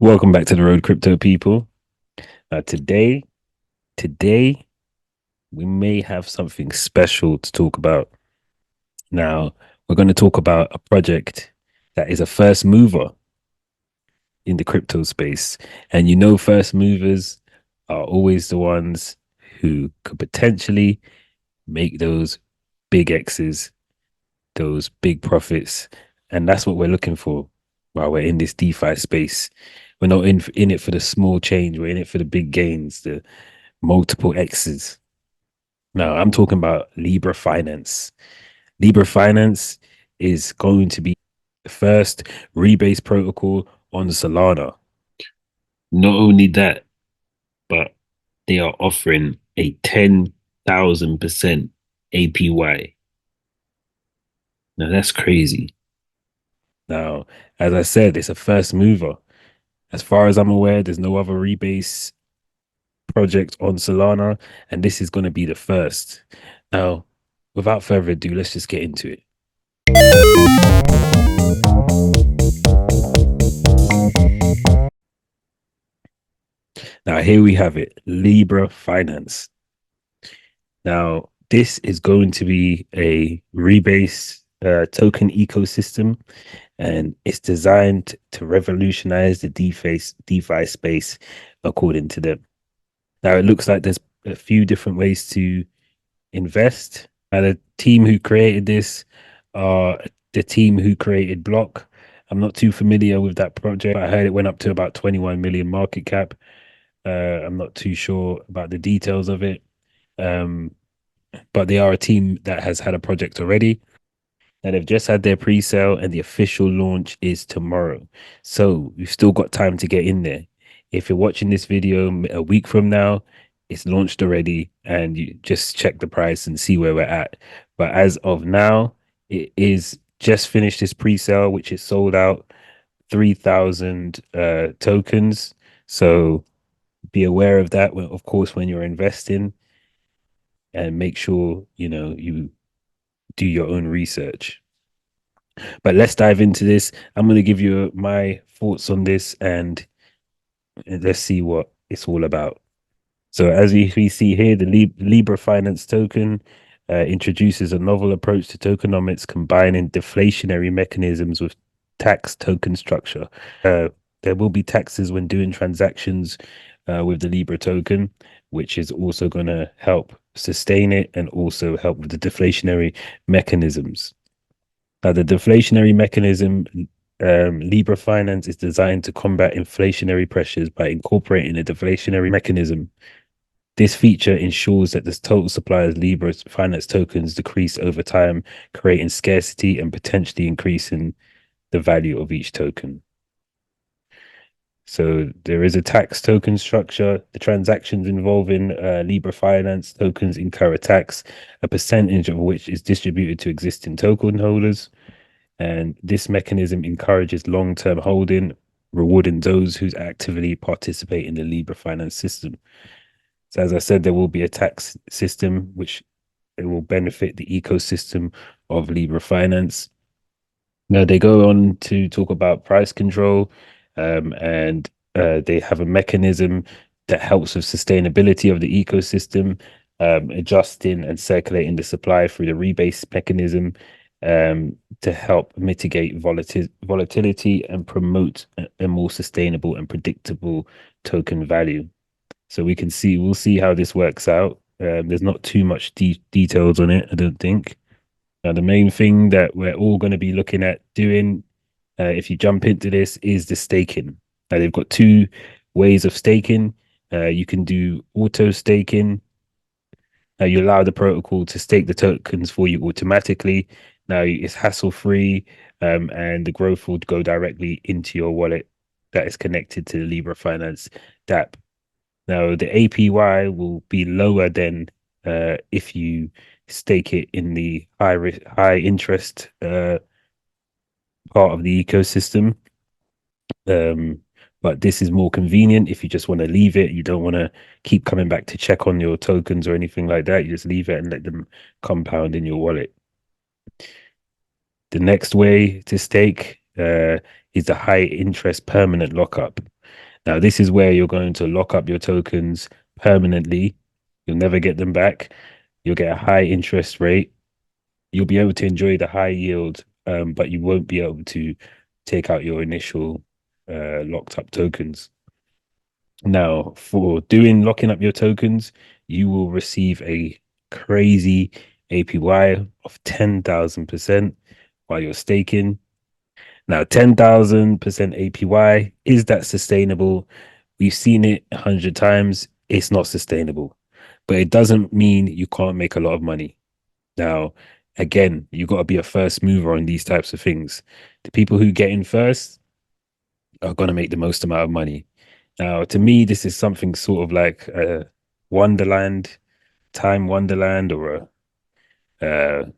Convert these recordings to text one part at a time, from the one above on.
Welcome back to the road, crypto people. Today we may have something special to talk about. Now, we're going to talk about a project that is a first mover in the crypto space. And first movers are always the ones who could potentially make those big X's, those big profits. And that's what we're looking for while we're in this DeFi space. We're not in it for the small change, we're in it for the big gains, the multiple X's. Now, I'm talking about Libra Finance. Libra Finance is going to be the first rebase protocol on Solana. Not only that, but they are offering a 10,000% APY. Now, that's crazy. Now, as I said, it's a first mover. As far as I'm aware, there's no other rebase project on Solana, and this is going to be the first. Now, without further ado, let's just get into it. Now, here we have it, Libra Finance. Now, this is going to be a rebase token ecosystem, and it's designed to revolutionize the DeFi space, according to them. Now, it looks like there's a few different ways to invest. And the team who created this are the team who created Block. I'm not too familiar with that project. I heard it went up to about 21 million market cap. I'm not too sure about the details of it. Um, but they are a team that has had a project already. And they've just had their pre-sale, and the official launch is tomorrow. So we've still got time to get in there. If you're watching this video a week from now, it's launched already, and you just check the price and see where we're at. But as of now, it is just finished this pre-sale, which is sold out 3,000 tokens. So be aware of that, of course, when you're investing, and make sure you do your own research. But let's dive into this. I'm going to give you my thoughts on this, and let's see what it's all about. So, as we see here, the Libra Finance token introduces a novel approach to tokenomics, combining deflationary mechanisms with tax token structure. There will be taxes when doing transactions with the Libra token, which is also going to help sustain it and also help with the deflationary mechanisms. Now, the deflationary mechanism, Libra Finance is designed to combat inflationary pressures by incorporating a deflationary mechanism. This feature ensures that the total supply of Libra Finance tokens decrease over time, creating scarcity and potentially increasing the value of each token. So there is a tax token structure. The transactions involving Libra Finance tokens incur a tax, a percentage of which is distributed to existing token holders. And this mechanism encourages long-term holding, rewarding those who actively participate in the Libra Finance system. So as I said, there will be a tax system which it will benefit the ecosystem of Libra Finance. Now they go on to talk about price control, and they have a mechanism that helps with sustainability of the ecosystem, adjusting and circulating the supply through the rebase mechanism, to help mitigate volatility and promote a more sustainable and predictable token value. So we'll see how this works out. There's not too much details on it, I don't think. Now, the main thing that we're all going to be looking at doing, if you jump into this, is the staking. Now, they've got two ways of staking. You can do auto staking. You allow the protocol to stake the tokens for you automatically. Now, it's hassle-free, and the growth will go directly into your wallet that is connected to the Libra Finance DApp. Now, the APY will be lower than if you stake it in the high interest part of the ecosystem. But this is more convenient if you just want to leave it. You don't want to keep coming back to check on your tokens or anything like that. You just leave it and let them compound in your wallet. The next way to stake is the high interest permanent lockup. Now, this is where you're going to lock up your tokens permanently. You'll never get them back. You'll get a high interest rate. You'll be able to enjoy the high yield, but you won't be able to take out your initial locked up tokens. Now, for doing locking up your tokens, you will receive a crazy APY of 10,000% while you're staking. Now, 10,000% APY, is that sustainable? We've seen it 100 times. It's not sustainable, but it doesn't mean you can't make a lot of money. Now, again, you got to be a first mover on these types of things. The people who get in first are going to make the most amount of money. Now, to me, this is something sort of like a Wonderland, Time Wonderland, or a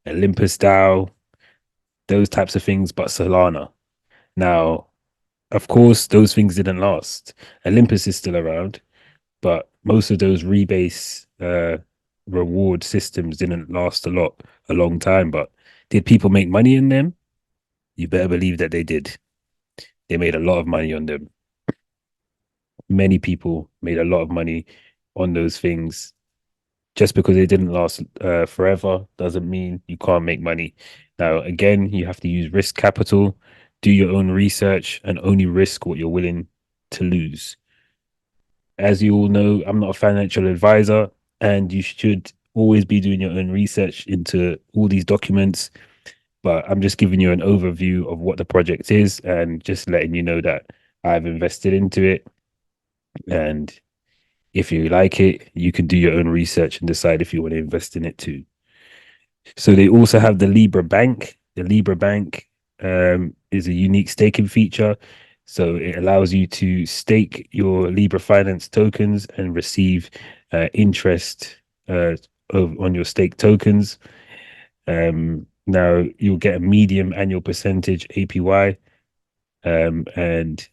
Olympus DAO, those types of things, but Solana. Now, of course, those things didn't last. Olympus is still around, but most of those rebase reward systems didn't last a long time. But did people make money in them? You better believe that they did. They made a lot of money on them. Many people made a lot of money on those things. Just because it didn't last forever doesn't mean you can't make money. Now, again, you have to use risk capital, do your own research, and only risk what you're willing to lose. As you all know, I'm not a financial advisor, and you should always be doing your own research into all these documents. But I'm just giving you an overview of what the project is and just letting you know that I've invested into it. And if you like it, you can do your own research and decide if you want to invest in it too. So they also have the Libra Bank. The Libra Bank is a unique staking feature. So it allows you to stake your Libra Finance tokens and receive interest on your stake tokens. Now you'll get a medium annual percentage APY, and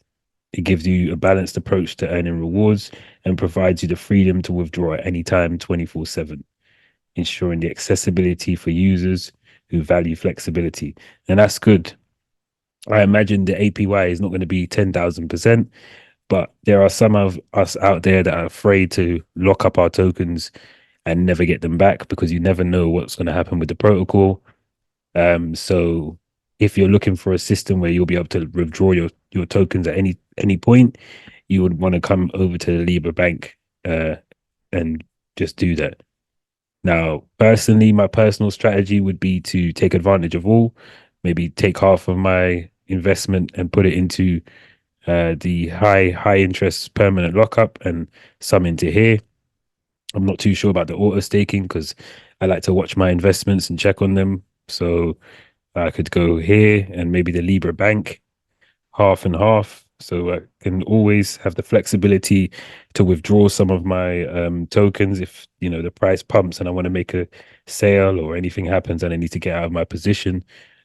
it gives you a balanced approach to earning rewards and provides you the freedom to withdraw at any time 24/7, ensuring the accessibility for users who value flexibility. And that's good. I imagine the APY is not going to be 10,000%, but there are some of us out there that are afraid to lock up our tokens and never get them back because you never know what's going to happen with the protocol. So if you're looking for a system where you'll be able to withdraw your tokens at any point, you would want to come over to the Libra Bank and just do that. Now, personally, my personal strategy would be to take advantage of all, maybe take half of my investment and put it into the high interest permanent lockup and some into here. I'm not too sure about the auto staking because I like to watch my investments and check on them. So I could go here and maybe the Libra Bank, half and half. So I can always have the flexibility to withdraw some of my tokens if the price pumps and I want to make a sale or anything happens and I need to get out of my position.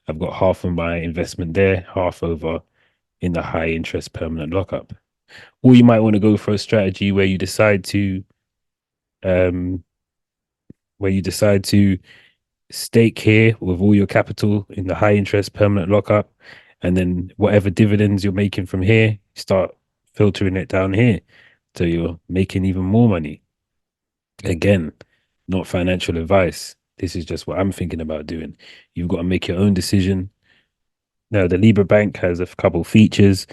I've got half of my investment there, half over in the high interest permanent lockup. Or you might want to go for a strategy um where you decide to stake here with all your capital in the high interest permanent lockup, and then whatever dividends you're making from here, start filtering it down here. So you're making even more money. Again, not financial advice. This is just what I'm thinking about doing. You've got to make your own decision. Now, the Libra Bank has a couple features.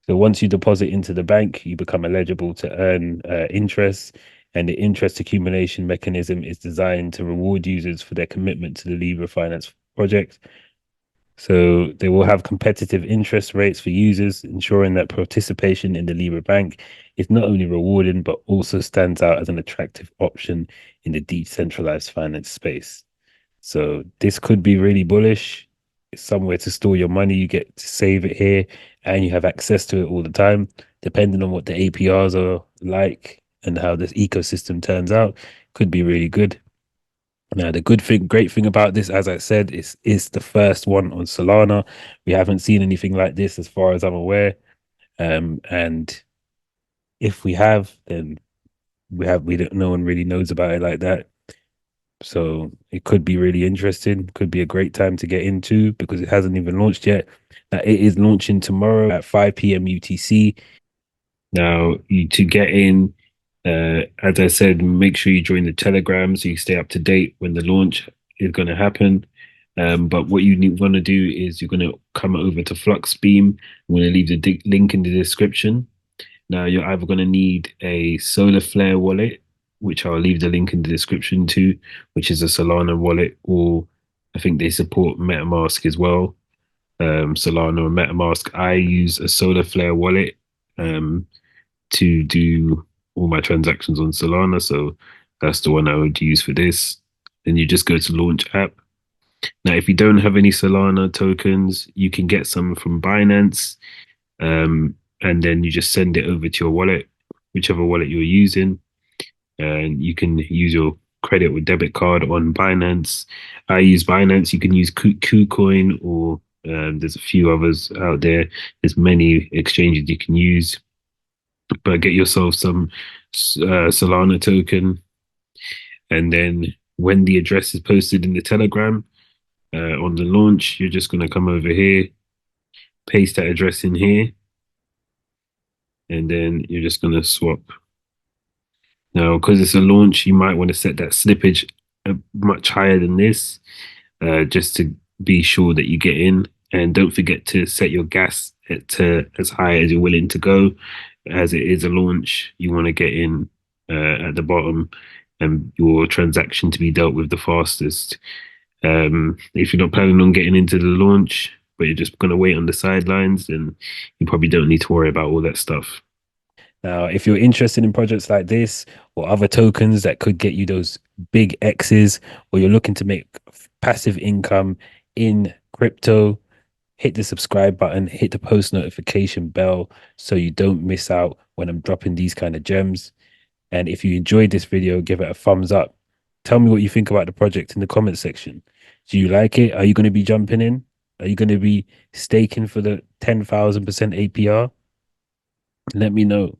So once you deposit into the bank, you become eligible to earn interest. And the interest accumulation mechanism is designed to reward users for their commitment to the Libra Finance project. So they will have competitive interest rates for users, ensuring that participation in the Libra Bank is not only rewarding, but also stands out as an attractive option in the decentralized finance space. So this could be really bullish. It's somewhere to store your money. You get to save it here and you have access to it all the time, depending on what the APRs are like and how this ecosystem turns out, could be really good. Now, the great thing about this, as I said, is the first one on Solana. We haven't seen anything like this as far as I'm aware. And if we have, then we don't, no one really knows about it like that. So it could be really interesting, could be a great time to get into because it hasn't even launched yet. Now it is launching tomorrow at 5 p.m. UTC. Now, to get in, as I said, make sure you join the Telegram so you stay up to date when the launch is going to happen. But what you want to do is you're going to come over to Fluxbeam. I'm going to leave the link in the description. Now, you're either going to need a Solar Flare wallet, which I'll leave the link in the description to, which is a Solana wallet, or I think they support MetaMask as well. Solana and MetaMask. I use a Solar Flare wallet to do all my transactions on Solana, so that's the one I would use for this. Then you just go to Launch App. Now, if you don't have any Solana tokens, you can get some from Binance, and then you just send it over to your wallet, whichever wallet you're using, and you can use your credit or debit card on Binance. I use Binance. You can use KuCoin, or there's a few others out there. There's many exchanges you can use, but get yourself some Solana token, and then when the address is posted in the Telegram on the launch, you're just going to come over here, paste that address in here, and then you're just going to swap. Now, because it's a launch, you might want to set that slippage much higher than this, just to be sure that you get in. And don't forget to set your gas to as high as you're willing to go. As it is a launch, you want to get in at the bottom and your transaction to be dealt with the fastest. If you're not planning on getting into the launch, but you're just going to wait on the sidelines, then you probably don't need to worry about all that stuff. Now, if you're interested in projects like this or other tokens that could get you those big X's, or you're looking to make passive income in crypto, hit the subscribe button, hit the post notification bell so you don't miss out when I'm dropping these kind of gems. And if you enjoyed this video, give it a thumbs up. Tell me what you think about the project in the comment section. Do you like it? Are you going to be jumping in? Are you going to be staking for the 10,000% APR? Let me know.